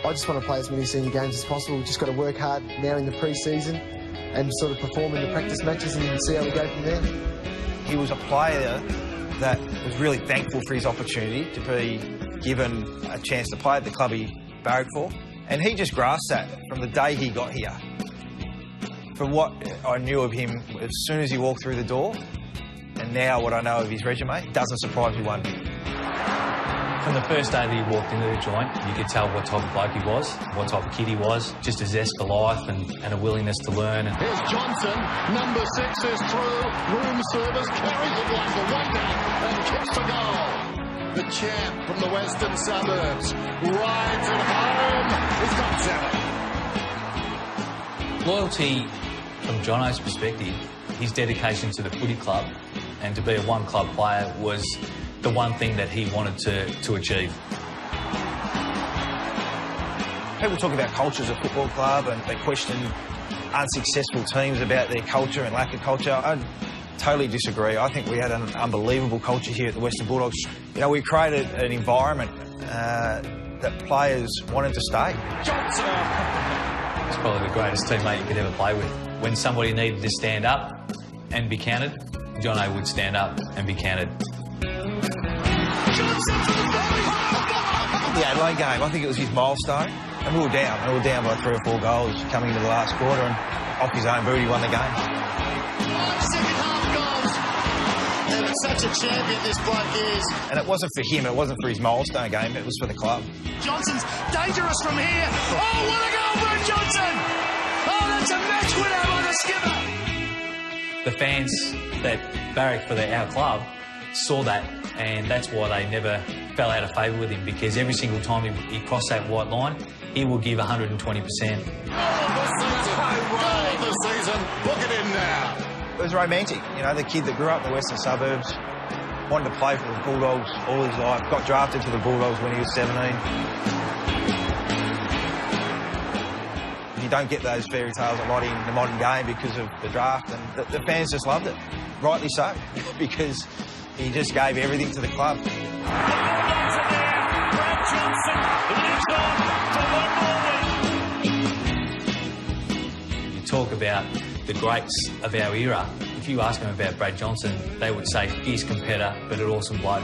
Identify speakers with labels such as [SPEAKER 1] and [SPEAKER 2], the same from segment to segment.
[SPEAKER 1] I just want to play as many senior games as possible. We've just got to work hard now in the pre-season and sort of perform in the practice matches and see how we go from there.
[SPEAKER 2] He was a player that was really thankful for his opportunity to be given a chance to play at the club he barracked for. And he just grasped that from the day he got here. From what I knew of him as soon as he walked through the door, and now what I know of his resume, it doesn't surprise me one bit.
[SPEAKER 3] From the first day that he walked into the joint, you could tell what type of bloke he was, what type of kid he was, just a zest for life and a willingness to learn.
[SPEAKER 4] Here's Johnson, number 6 is through, room service, carries it like a wonder and kicks to goal. The champ from the western suburbs rides it home. He's got 7.
[SPEAKER 3] Loyalty, from Jono's perspective, his dedication to the footy club and to be a one-club player was the one thing that he wanted to achieve.
[SPEAKER 2] People talk about cultures of football club and they question unsuccessful teams about their culture and lack of culture. I totally disagree. I think we had an unbelievable culture here at the Western Bulldogs. You know, we created an environment that players wanted to stay.
[SPEAKER 4] Johnson!
[SPEAKER 3] It's probably the greatest teammate you could ever play with. When somebody needed to stand up and be counted, Jono would stand up and be counted.
[SPEAKER 2] The Adelaide game, I think it was his milestone, and we were down by 3 or 4 goals coming into the last quarter, and off his own boot he won the game.
[SPEAKER 4] 5 second-half goals. And it's such a champion this bloke is.
[SPEAKER 2] And it wasn't for him, it wasn't for his milestone game, it was for the club.
[SPEAKER 4] Johnson's dangerous from here. Oh, what a goal, Brett Johnson! Oh, that's a match winner by the skipper.
[SPEAKER 3] The fans that barrack for our club saw that, and that's why they never fell out of favour with him, because every single time he crossed that white line, he will give 120%.
[SPEAKER 4] Goal of the season. Book it in now.
[SPEAKER 2] It was romantic, you know, the kid that grew up in the western suburbs, wanted to play for the Bulldogs all his life, got drafted to the Bulldogs when he was 17. You don't get those fairy tales a lot in the modern game because of the draft, and the fans just loved it, rightly so, because he just gave everything to the club.
[SPEAKER 3] You talk about the greats of our era. If you ask them about Brad Johnson, they would say fierce competitor, but an awesome bloke.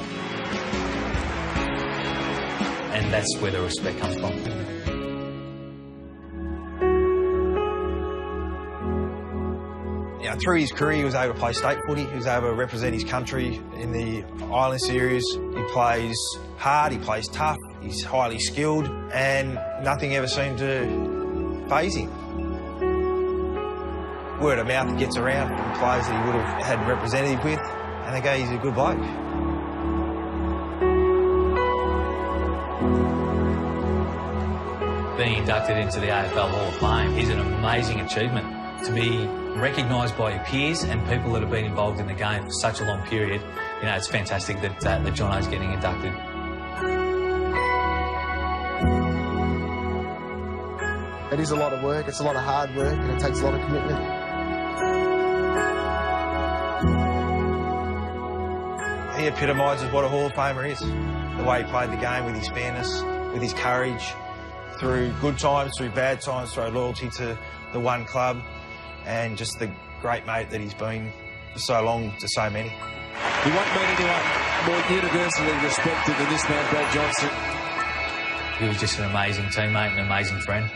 [SPEAKER 3] And that's where the respect comes from.
[SPEAKER 2] You know, through his career, he was able to play state footy. He was able to represent his country in the Island Series. He plays hard, he plays tough, he's highly skilled, and nothing ever seemed to faze him. Word of mouth gets around from players that he would have had representative with, and they go, he's a good bloke.
[SPEAKER 3] Being inducted into the AFL Hall of Fame is an amazing achievement. To be recognised by your peers and people that have been involved in the game for such a long period, you know, it's fantastic that Jono's getting inducted.
[SPEAKER 1] It is a lot of work, it's a lot of hard work, and it takes a lot of commitment.
[SPEAKER 2] He epitomises what a Hall of Famer is. The way he played the game with his fairness, with his courage, through good times, through bad times, through loyalty to the one club, and just the great mate that he's been for so long to so many.
[SPEAKER 5] You won't meet anyone more universally respected than this man, Brad Johnson.
[SPEAKER 3] He was just an amazing teammate and an amazing friend.